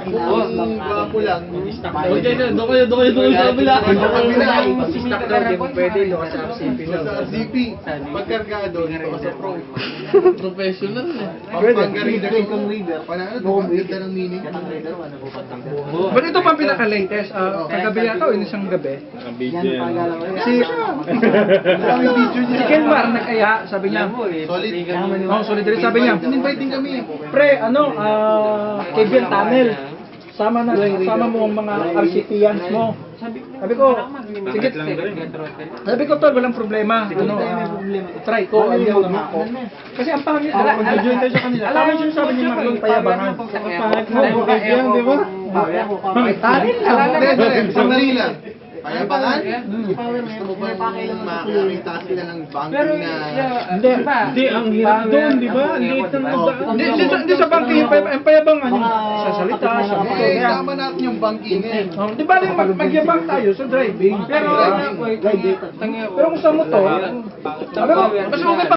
Kung gwapo lang, Doon kayo sa kabila. Pwede doon ka sa RCP lang. sa RCP, pagkargado, dito ka sa pro. Professional eh. Pang-reader, panalo, ganda ng meaning. But ito pang pinaka-latest. Kagabi yata o isang gabi. Si Kenmar nag-aya, sabi niya. Solid. Solid rin sabi niya. In-inviting kami. Pre, Kevin Tunnel. Sama mo ang mga RCPians mo. Sabi ko, sige. Sabi ko, tol, walang problema. Try ko, ayaw naman ako. Kasi ang pangit, mag-join tayo sa kanila. Alam mo yung sabi ni Marlon Payabangan. Ang pangit mo, yan, di ba? Tunnel lang. Sandali lang. Payabangan? Gusto mo ba makakita sila ng banking na... Hindi, ang hirap doon, di ba? Hindi sa banking, ang payabangan yung sasalita, sa motor. Tama natin yung banking eh. Di ba magyabang tayo sa driving? Pero kung sa motor, sabi ko, mas okay pa